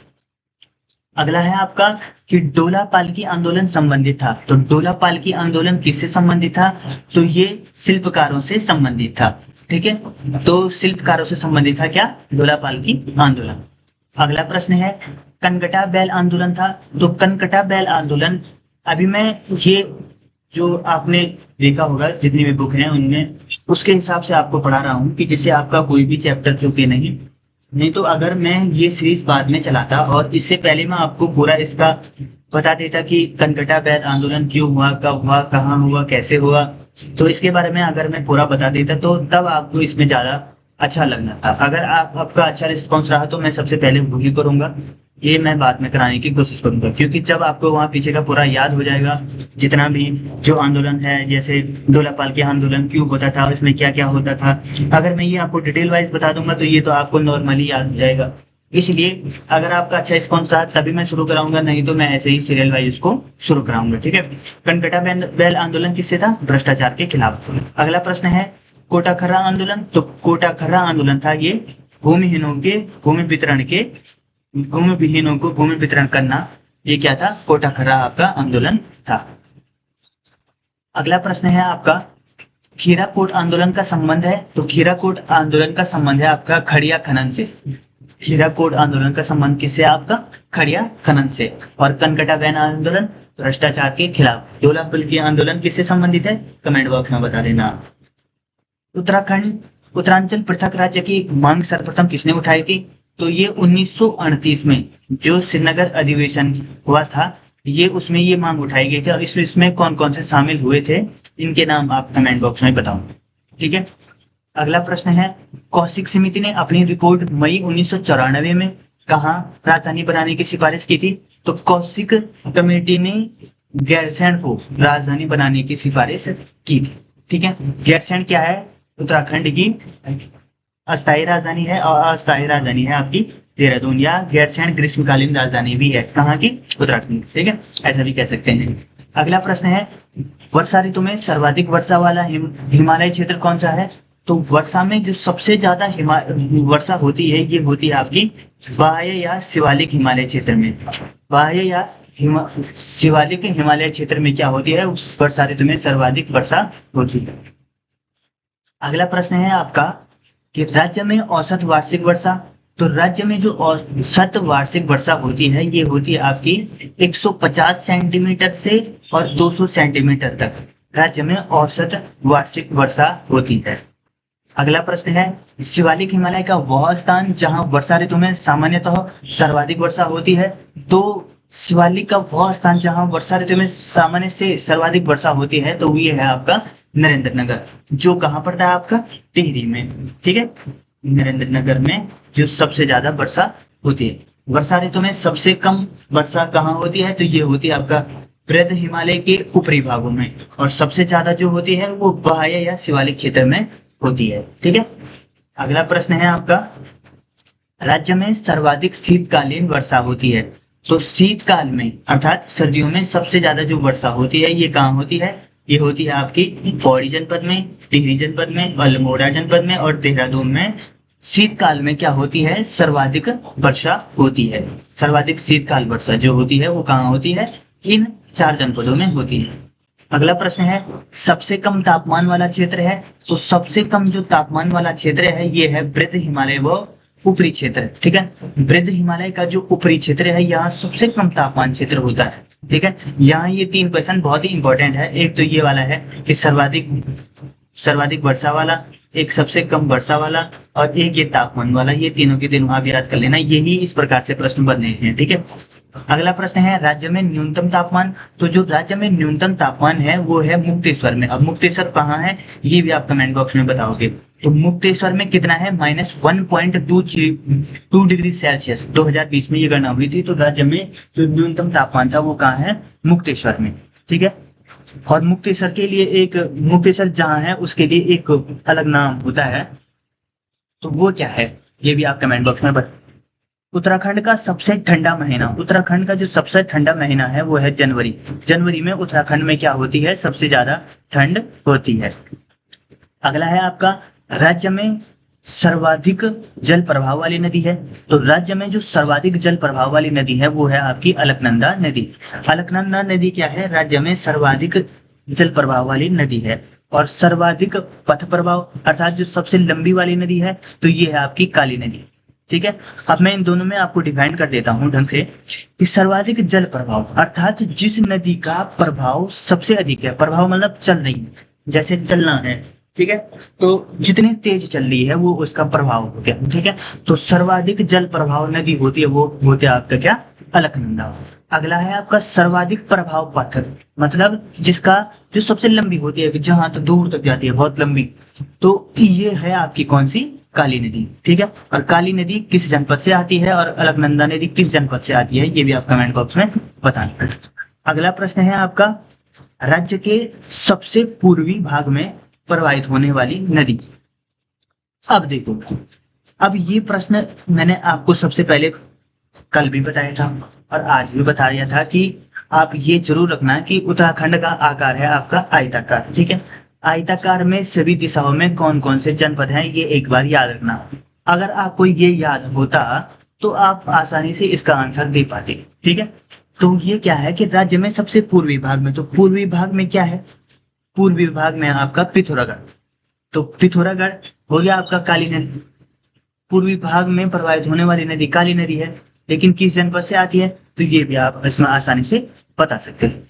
अगला है आपका कि डोला पालकी आंदोलन संबंधित था। तो डोला पालकी आंदोलन किससे संबंधित था? तो ये शिल्पकारों से संबंधित था। ठीक है, तो शिल्पकारों से संबंधित था क्या? डोला पालकी आंदोलन। अगला प्रश्न है कनकटा बैल आंदोलन था। तो कनकटा बैल आंदोलन, अभी मैं ये जो आपने देखा होगा जितनी भी बुक हैं उनमें, उसके हिसाब से आपको पढ़ा रहा हूँ कि जिससे आपका कोई भी चैप्टर चूके नहीं तो अगर मैं ये सीरीज बाद में चलाता और इससे पहले मैं आपको पूरा इसका बता देता कि कनकटा बैल आंदोलन क्यों हुआ, कब हुआ, कहाँ हुआ, कैसे हुआ, तो इसके बारे में अगर मैं पूरा बता देता तो तब आपको इसमें ज्यादा अच्छा लगना था। अगर आपका अच्छा रिस्पॉन्स रहा तो मैं सबसे पहले वही करूंगा, ये मैं बाद में कराने की कोशिश करूंगा, क्योंकि जब आपको वहाँ पीछे का पूरा याद हो जाएगा, जितना भी जो आंदोलन है, जैसे डोला पालकी आंदोलन क्यों होता था, इसमें क्या क्या होता था, अगर मैं ये आपको डिटेल वाइज बता दूंगा तो ये तो आपको नॉर्मली याद हो जाएगा। इसलिए अगर आपका अच्छा रिस्पॉन्स रहा तभी मैं शुरू कराऊंगा, नहीं तो मैं ऐसे ही सीरियल वाइज इसको शुरू कराऊंगा। ठीक है। कनकटा बैल आंदोलन किससे था? भ्रष्टाचार के खिलाफ। अगला प्रश्न है कोटा खर्रा आंदोलन। तो कोटा खर्रा आंदोलन था ये भूमिहीनों के भूमि विहीनों को भूमि वितरण करना, ये क्या था? कोटा खर्रा आपका आंदोलन था। अगला प्रश्न है आपका खीराकोट आंदोलन का संबंध है। तो खीराकोट आंदोलन का संबंध है आपका खड़िया खनन से। खीराकोट आंदोलन का संबंध किससे? आपका खड़िया खनन से। और कनकटा बैल आंदोलन भ्रष्टाचार के खिलाफ। डोला पालकी आंदोलन किससे संबंधित है? कमेंट बॉक्स में बता देना। उत्तरांचल पृथक राज्य की मांग सर्वप्रथम किसने उठाई थी? तो ये 1938 में जो श्रीनगर अधिवेशन हुआ था, ये उसमें ये मांग उठाई गई थी। और इसमें कौन कौन से शामिल हुए थे, इनके नाम आप कमेंट बॉक्स में बताओ। ठीक है। अगला प्रश्न है कौशिक समिति ने अपनी रिपोर्ट मई 1994 में कहाँ राजधानी बनाने की सिफारिश की थी? तो कौशिक कमेटी ने गैरसैंण को राजधानी बनाने की सिफारिश की थी। ठीक है। गैरसैंण क्या है? उत्तराखंड की अस्थायी राजधानी है और अस्थायी राजधानी है आपकी देहरादून, या गैरसैंण ग्रीष्मकालीन राजधानी भी है। कहाँ की? उत्तराखंड। ठीक है, ऐसा भी कह सकते हैं। अगला प्रश्न है वर्षा ऋतु में सर्वाधिक वर्षा वाला हिमालय क्षेत्र कौन सा है? तो वर्षा में जो सबसे ज्यादा वर्षा होती है, ये होती है आपकी बाह्य या शिवालिक हिमालय क्षेत्र में। बाह्य या शिवालिक हिमालय क्षेत्र में क्या होती है? वर्षा ऋतु में सर्वाधिक वर्षा होती है। अगला प्रश्न है आपका कि राज्य में औसत वार्षिक वर्षा। तो राज्य में जो औसत वार्षिक वर्षा होती है, ये होती है आपकी 150 सेंटीमीटर से और 200 सेंटीमीटर तक राज्य में औसत वार्षिक वर्षा होती है। अगला प्रश्न है शिवालिक हिमालय का वह स्थान जहां वर्षा ऋतु में सामान्यतः सर्वाधिक वर्षा होती है। तो शिवालिक का वह स्थान जहां वर्षा ऋतु में सामान्य से सर्वाधिक वर्षा होती है, तो ये है आपका नरेंद्र नगर, जो कहाँ पड़ता है? आपका टिहरी में। ठीक है, नरेंद्र नगर में जो सबसे ज्यादा वर्षा होती है। वर्षा ऋतु में सबसे कम वर्षा कहाँ होती है? तो ये होती है आपका वृद्ध हिमालय के ऊपरी भागों में, और सबसे ज्यादा जो होती है वो बाह्य या शिवालिक क्षेत्र में होती है। ठीक है। अगला प्रश्न है आपका राज्य में सर्वाधिक शीतकालीन वर्षा होती है। तो शीतकाल में अर्थात सर्दियों में सबसे ज्यादा जो वर्षा होती है, ये कहाँ होती है? ये होती है आपकी पौड़ी जनपद में, टिहरी जनपद में, अल्मोड़ा जनपद में और देहरादून में। शीतकाल में क्या होती है? सर्वाधिक वर्षा होती है। सर्वाधिक शीतकाल वर्षा जो होती है वो कहाँ होती है? इन 4 जनपदों में होती है। अगला प्रश्न है सबसे कम तापमान वाला क्षेत्र है। तो सबसे कम जो तापमान वाला क्षेत्र है, ये है वृद्ध हिमालय व ऊपरी क्षेत्र। ठीक है, वृद्ध हिमालय का जो ऊपरी क्षेत्र है, यहाँ सबसे कम तापमान क्षेत्र होता है। ठीक है, यहाँ ये 3 क्वेश्चन बहुत ही इंपॉर्टेंट है। एक तो ये वाला है कि सर्वाधिक वर्षा वाला, एक सबसे कम वर्षा वाला, और एक ये तापमान वाला। ये तीनों के तीनों आप याद कर लेना, यही इस प्रकार से प्रश्न बने हैं। ठीक है। अगला प्रश्न है राज्य में न्यूनतम तापमान। तो जो राज्य में न्यूनतम तापमान है वो है मुक्तेश्वर में। अब मुक्तेश्वर कहाँ है, ये भी आप कमेंट बॉक्स में बताओगे। तो मुक्तेश्वर में कितना है? -1.22 डिग्री सेल्सियस। 2020 में ये गणना हुई थी। तो राज्य में जो न्यूनतम तापमान था वो कहाँ है? मुक्तेश्वर में। ठीक है। और मुक्तेश्वर के लिए एक, मुक्तेश्वर जहाँ है उसके लिए एक अलग नाम होता है, तो वो क्या है ये भी आप कमेंट बॉक्स में बता। उत्तराखंड का सबसे ठंडा महीना। उत्तराखंड का जो सबसे ठंडा महीना है वो है जनवरी। जनवरी में उत्तराखंड में क्या होती है? सबसे ज्यादा ठंड होती है। अगला है आपका राज्य में सर्वाधिक जल प्रवाह वाली नदी है। तो राज्य में जो सर्वाधिक जल प्रवाह वाली नदी है वो है आपकी अलकनंदा नदी। अलकनंदा नदी क्या है? राज्य में सर्वाधिक जल प्रवाह वाली नदी है। और सर्वाधिक पथ प्रवाह अर्थात जो सबसे लंबी वाली नदी है तो ये है आपकी काली नदी। ठीक है, अब मैं इन दोनों में आपको डिफाइन कर देता हूं ढंग से कि सर्वाधिक जल प्रवाह अर्थात जिस नदी का प्रभाव सबसे अधिक है, प्रभाव मतलब चल रही है, जैसे चलना है, ठीक है, तो जितनी तेज चल रही है वो उसका प्रभाव हो गया। ठीक है, तो सर्वाधिक जल प्रभाव नदी होती है वो होते है आपका क्या? अलकनंदा। अगला है आपका सर्वाधिक प्रभाव पथ, मतलब जिसका जो सबसे लंबी होती है, जहां तक दूर तक जाती है, बहुत लंबी, तो ये है आपकी कौन सी? काली नदी। ठीक है, और काली नदी किस जनपद से आती है और अलकनंदा नदी किस जनपद से आती है, ये भी आप कमेंट बॉक्स में बताना। अगला प्रश्न है आपका राज्य के सबसे पूर्वी भाग में प्रवाहित होने वाली नदी। अब देखो, अब ये प्रश्न मैंने आपको सबसे पहले कल भी बताया था और आज भी बताया था कि आप ये जरूर रखना कि उत्तराखंड का आकार है आपका आयताकार। ठीक है, आयताकार में सभी दिशाओं में कौन कौन से जनपद हैं ये एक बार याद रखना। अगर आपको ये याद होता तो आप आसानी से इसका आंसर दे पाते। ठीक है, तो ये क्या है कि राज्य में सबसे पूर्वी भाग में, तो पूर्वी भाग में क्या है? पूर्वी भाग में आपका पिथौरागढ़। तो पिथौरागढ़ हो गया आपका काली नदी। पूर्वी भाग में प्रवाहित होने वाली नदी काली नदी है, लेकिन किस जनपद से आती है? तो ये भी आप इसमें आसानी से बता सकते हैं।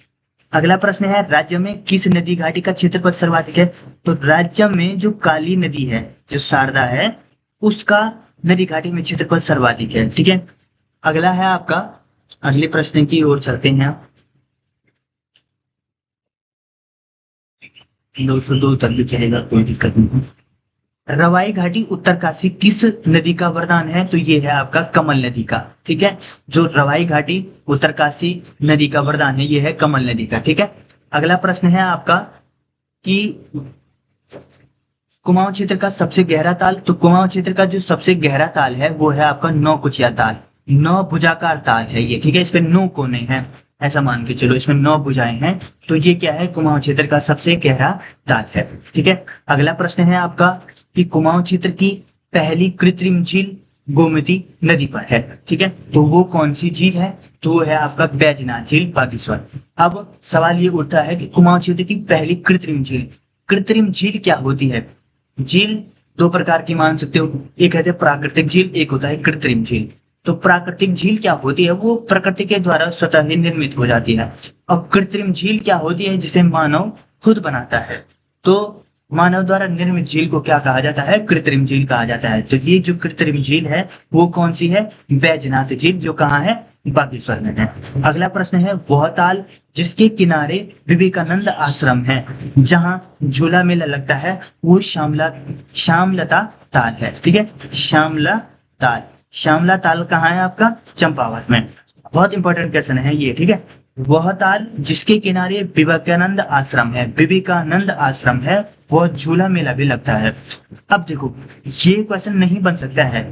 अगला प्रश्न है राज्य में किस नदी घाटी का क्षेत्रफल सर्वाधिक है? तो राज्य में जो काली नदी है, जो शारदा है, उसका नदी घाटी में क्षेत्रफल सर्वाधिक है। ठीक है, अगला है आपका, अगले प्रश्न की ओर चलते हैं। 202 तक भी चलेगा, कोई दिक्कत नहीं। रवाई घाटी उत्तरकाशी किस नदी का वरदान है? तो ये है आपका कमल नदी का। ठीक है, जो रवाई घाटी उत्तरकाशी नदी का वरदान है ये है कमल नदी का। ठीक है, अगला प्रश्न है आपका कि कुमाऊं क्षेत्र का सबसे गहरा ताल। तो कुमाऊं क्षेत्र का जो सबसे गहरा ताल है वो है आपका नौ कुचिया ताल। नौ भुजाकार ताल है ये। ठीक है, इस पे 9 कोने हैं, ऐसा मान के चलो, इसमें 9 भुजाएं हैं, तो ये क्या है? कुमाऊं क्षेत्र का सबसे गहरा ताल है। ठीक है, अगला प्रश्न है आपका कि कुमाऊं क्षेत्र की पहली कृत्रिम झील गोमती नदी पर है। ठीक है, तो वो कौन सी झील है? तो वो है आपका बैजनाथ झील, बागेश्वर। अब सवाल ये उठता है कि कुमाऊं क्षेत्र की पहली कृत्रिम झील, कृत्रिम झील क्या होती है? झील 2 प्रकार की मान सकते हो, एक है प्राकृतिक झील, एक होता है कृत्रिम झील। तो प्राकृतिक झील क्या होती है? वो प्रकृति के द्वारा स्वतः ही निर्मित हो जाती है। और कृत्रिम झील क्या होती है? जिसे मानव खुद बनाता है। तो मानव द्वारा निर्मित झील को क्या कहा जाता है? कृत्रिम झील कहा जाता है। तो ये जो कृत्रिम झील है वो कौन सी है? बैजनाथ झील, जो कहाँ है? बागेश्वर में है। अगला प्रश्न है वह ताल जिसके किनारे विवेकानंद आश्रम है, जहां झूला मेला लगता है, वो श्यामलता ताल है। ठीक है, श्यामला ताल। श्यामला ताल कहाँ है आपका? चंपावत में। बहुत इंपॉर्टेंट क्वेश्चन है ये। ठीक है, वह ताल जिसके किनारे विवेकानंद आश्रम है, विवेकानंद आश्रम है, वह झूला मेला भी लगता है। अब देखो, ये क्वेश्चन नहीं बन सकता है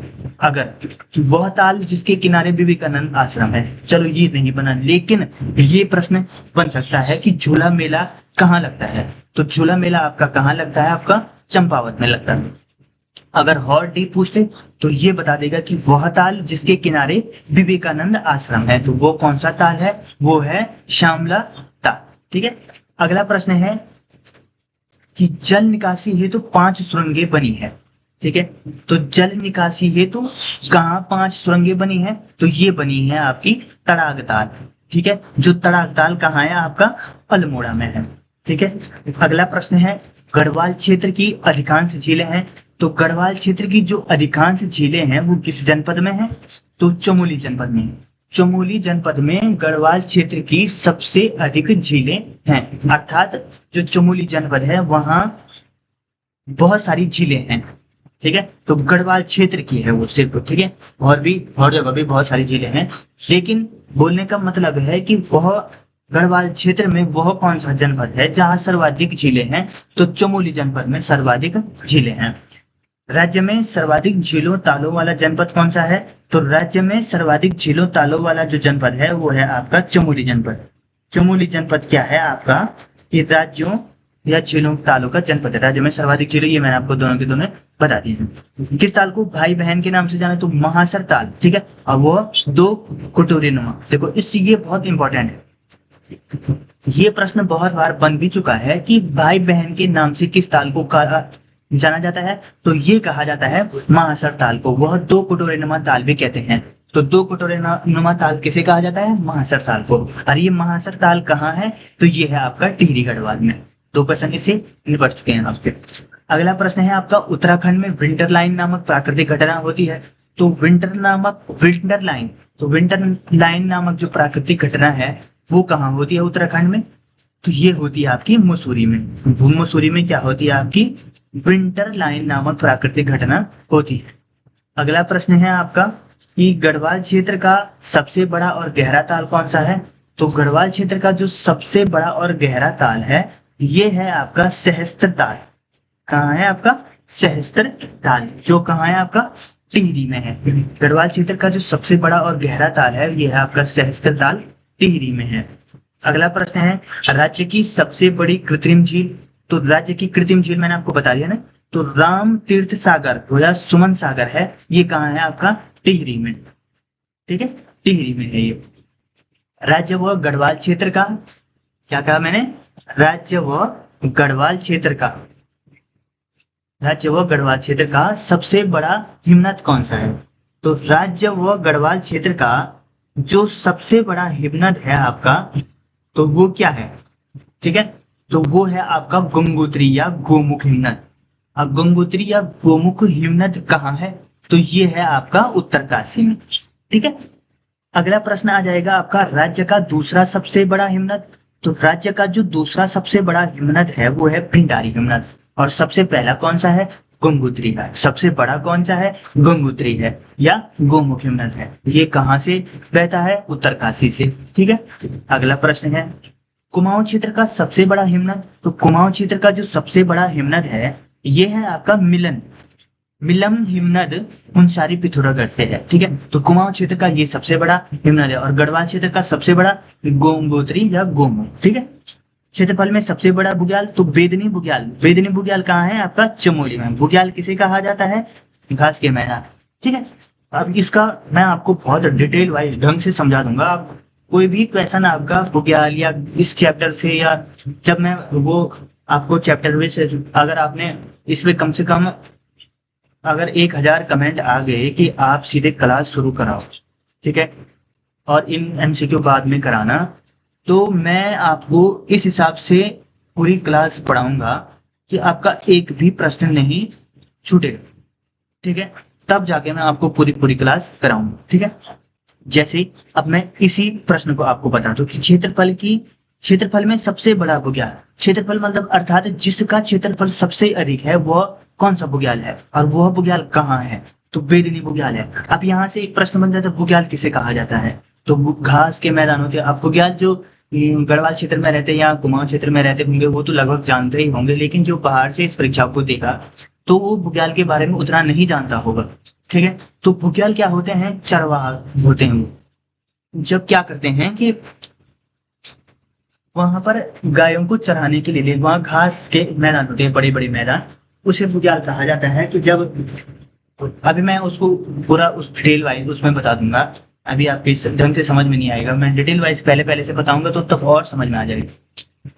अगर कि वह ताल जिसके किनारे विवेकानंद आश्रम है, चलो ये नहीं बना, लेकिन ये प्रश्न बन सकता है कि झूला मेला कहाँ लगता है। तो झूला मेला आपका कहाँ लगता है? आपका चंपावत में लगता है। अगर और डीप पूछ ले तो ये बता देगा कि वह ताल जिसके किनारे विवेकानंद आश्रम है, तो वो कौन सा ताल है? वो है श्यामला ताल। ठीक है, अगला प्रश्न है कि जल निकासी हेतु 5 सुरंगें बनी है। ठीक है, तो जल निकासी हेतु कहाँ 5 सुरंगें बनी है? तो ये बनी है आपकी तड़ाग ताल। ठीक है, जो तड़ाग ताल कहाँ है? आपका अल्मोड़ा में है। ठीक है, अगला प्रश्न है गढ़वाल क्षेत्र की अधिकांश झीलें हैं। तो गढ़वाल क्षेत्र की जो अधिकांश झीलें हैं वो किस जनपद में है? तो चमोली जनपद में। चमोली जनपद में गढ़वाल क्षेत्र की सबसे अधिक झीलें हैं, अर्थात जो चमोली जनपद है वहां बहुत सारी झीलें हैं। ठीक है, तो गढ़वाल क्षेत्र की है वो सिर्फ। ठीक है, और जगह भी बहुत सारी झीलें हैं, लेकिन बोलने का मतलब है कि वह गढ़वाल क्षेत्र में वह कौन सा जनपद है जहां सर्वाधिक झीलें हैं? तो चमोली जनपद में सर्वाधिक झीलें हैं। राज्य में सर्वाधिक झीलों तालों वाला जनपद कौन सा है? तो राज्य में सर्वाधिक झीलों तालों वाला जो जनपद है वो है आपका चमोली जनपद। चमोली जनपद क्या है आपका? ये राज्यों या झीलों तालों का जनपद है। राज्य में सर्वाधिक झीलें, ये मैंने आपको दोनों के दोनों बता दी है। किस ताल को भाई बहन के नाम से जाना, तो महासर ताल, ठीक है। और वो दो कटोरी नुमा, देखो इस ये बहुत इंपॉर्टेंट है, ये प्रश्न बहुत बार बन भी चुका है कि भाई बहन के नाम से किस ताल को जाना जाता है, तो ये कहा जाता है महासर ताल को। वह दो कटोरे नुमा ताल भी कहते हैं। तो दो कटोरे नुमा ताल किसे कहा जाता है, महासर ताल को। और ये महासर ताल कहाँ है, तो ये है आपका टिहरी गढ़वाल में। दो क्वेश्चन इससे निपट चुके हैं आपके। अगला प्रश्न है आपका, उत्तराखंड में विंटर लाइन नामक प्राकृतिक घटना होती है। तो विंटर लाइन नामक जो प्राकृतिक घटना है वो कहाँ होती है उत्तराखंड में, तो ये होती है आपकी मसूरी में। मसूरी में क्या होती है आपकी, विंटर लाइन नामक प्राकृतिक घटना होती है। अगला प्रश्न है आपका कि गढ़वाल क्षेत्र का सबसे बड़ा और गहरा ताल कौन सा है। तो गढ़वाल क्षेत्र का जो सबसे बड़ा और गहरा ताल है ये है आपका सहस्त्र ताल। कहाँ है आपका, सहस्त्र ताल, जो कहाँ है आपका, टिहरी में है। गढ़वाल क्षेत्र का जो सबसे बड़ा और गहरा ताल है ये है आपका सहस्त्र ताल, टिहरी में है। अगला प्रश्न है, राज्य की सबसे बड़ी कृत्रिम झील। तो राज्य की कृत्रिम झील मैंने आपको बता दिया ना, तो राम तीर्थ सागर या सुमन सागर है, ये कहाँ है आपका, टिहरी में, ठीक है, टिहरी में है ये। राज्य व गढ़वाल क्षेत्र का, क्या कहा मैंने, राज्य व गढ़वाल क्षेत्र का, राज्य व गढ़वाल क्षेत्र का सबसे बड़ा हिमनद कौन सा है। तो राज्य व गढ़वाल क्षेत्र का जो सबसे बड़ा हिमनद है आपका, तो वो क्या है, ठीक है, तो वो है आपका गंगोत्री या गोमुख हिमनद। अब गंगोत्री या गोमुख हिमनद कहाँ है, तो ये है आपका उत्तरकाशी में, ठीक है। अगला प्रश्न आ जाएगा आपका, राज्य का दूसरा सबसे बड़ा हिमनद। तो राज्य का जो दूसरा सबसे बड़ा हिमनद है वो है पिंडारी हिमनद, और सबसे पहला कौन सा है, गंगोत्री है। सबसे बड़ा कौन सा है, गंगोत्री है या गोमुख हिमनद है। ये कहाँ से बहता है, उत्तरकाशी से, ठीक है। अगला प्रश्न है, कुमाऊं क्षेत्र का सबसे बड़ा हिमनद। तो कुमाऊं क्षेत्र का जो सबसे बड़ा हिमनद है ये है आपका मिलम हिमनद मुनस्यारी पिथौरागढ़ से है, ठीक है। तो कुमाऊं क्षेत्र का ये सबसे बड़ा हिमनद है। और गढ़वाल क्षेत्र का सबसे बड़ा गंगोत्री या गोमुख, ठीक है। क्षेत्रफल में सबसे बड़ा बुग्याल, तो बेदनी बुग्याल कहाँ है आपका, चमोली में। बुग्याल किसे कहा जाता है, घास के मैदान, ठीक है। अब इसका मैं आपको बहुत डिटेल वाइज ढंग से समझा दूंगा। आप कोई भी क्वेश्चन आपका बुग्याल या इस चैप्टर से, या जब मैं वो आपको चैप्टर में से, अगर आपने इसमें कम से कम अगर 1000 कमेंट आ गए कि आप सीधे क्लास शुरू कराओ, ठीक है, और इन एमसीक्यू बाद में कराना, तो मैं आपको इस हिसाब से पूरी क्लास पढ़ाऊंगा कि आपका एक भी प्रश्न नहीं छूटेगा, ठीक है। तब जाके मैं आपको पूरी क्लास कराऊंगा, ठीक है। जैसे अब मैं इसी प्रश्न को आपको बता दूं कि क्षेत्रफल में सबसे बड़ा बुग्याल, क्षेत्रफल मतलब अर्थात जिसका क्षेत्रफल सबसे अधिक है वह कौन सा बुग्याल है, और वह बुग्याल कहाँ है, तो बेदनी बुग्याल है। अब यहाँ से एक प्रश्न बन जाता है, बुग्याल किसे कहा जाता है, तो घास के मैदान होते हैं। अब बुग्याल जो गढ़वाल क्षेत्र में रहते हैं या कुमाऊं क्षेत्र में रहते होंगे वो तो लगभग जानते ही होंगे, लेकिन जो बाहर से इस परीक्षा को देखा तो वो बुग्याल के बारे में उतना नहीं जानता होगा, ठीक है। तो बुग्याल क्या होते हैं, चरवाहा होते हैं। जब क्या करते हैं कि वहां पर गायों को चराने के लिए वहां घास के मैदान होते हैं, बड़े बड़े मैदान, उसे बुग्याल कहा जाता है। तो जब अभी मैं उसको पूरा उस डिटेल वाइज उसमें बता दूंगा, अभी आपके ढंग से समझ में नहीं आएगा, मैं डिटेल वाइज पहले से बताऊंगा तो तब और समझ में आ जाएगी।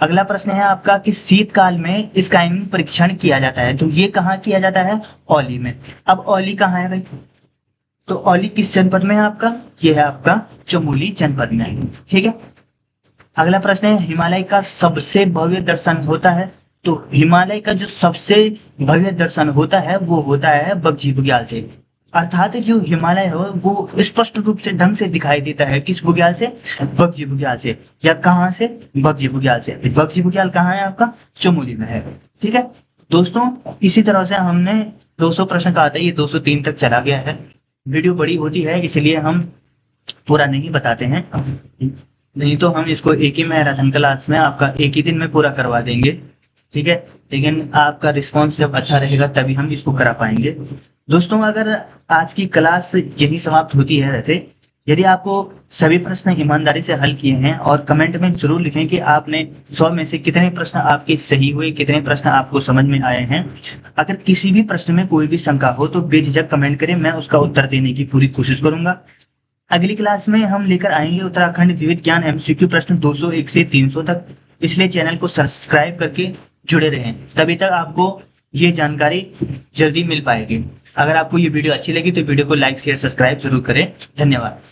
अगला प्रश्न है आपका कि शीतकाल में स्काइइंग परीक्षण किया जाता है। तो ये कहाँ किया जाता है, औली में। अब औली कहाँ है भाई, तो औली किस जनपद में है आपका, ये है आपका चमोली जनपद में, ठीक है। अगला प्रश्न है, हिमालय का सबसे भव्य दर्शन होता है। तो हिमालय का जो सबसे भव्य दर्शन होता है वो होता है बगजी बुग्याल से, अर्थात जो हिमालय हो वो स्पष्ट रूप से ढंग से दिखाई देता है किस बुग्याल से, बगजी बुग्याल से। या कहाँ से, बगजी बुग्याल से। बगजी बुग्याल कहाँ है आपका, चमोली में है, ठीक है दोस्तों। इसी तरह से हमने 200 प्रश्न का आता है, ये 203 तक चला गया है। वीडियो बड़ी होती है इसलिए हम पूरा नहीं बताते हैं, नहीं तो हम इसको एक ही मैराथन क्लास में आपका एक ही दिन में पूरा करवा देंगे, ठीक है। लेकिन आपका रिस्पांस जब अच्छा रहेगा तभी हम इसको करा पाएंगे। दोस्तों अगर आज की क्लास यही समाप्त होती है वैसे, यदि आपको सभी प्रश्न ईमानदारी से हल किए हैं और कमेंट में जरूर लिखें कि आपने 100 में से कितने प्रश्न आपके सही हुए, कितने प्रश्न आपको समझ में आए हैं। अगर किसी भी प्रश्न में कोई भी शंका हो तो बेझिझक कमेंट करें, मैं उसका उत्तर देने की पूरी कोशिश करूंगा। अगली क्लास में हम लेकर आएंगे उत्तराखंड विविध ज्ञान एमसीक्यू प्रश्न 201 से 300 तक। इसलिए चैनल को सब्सक्राइब करके जुड़े रहें, तभी तक आपको ये जानकारी जल्दी मिल पाएगी। अगर आपको ये वीडियो अच्छी लगी तो वीडियो को लाइक शेयर सब्सक्राइब जरूर करें। धन्यवाद।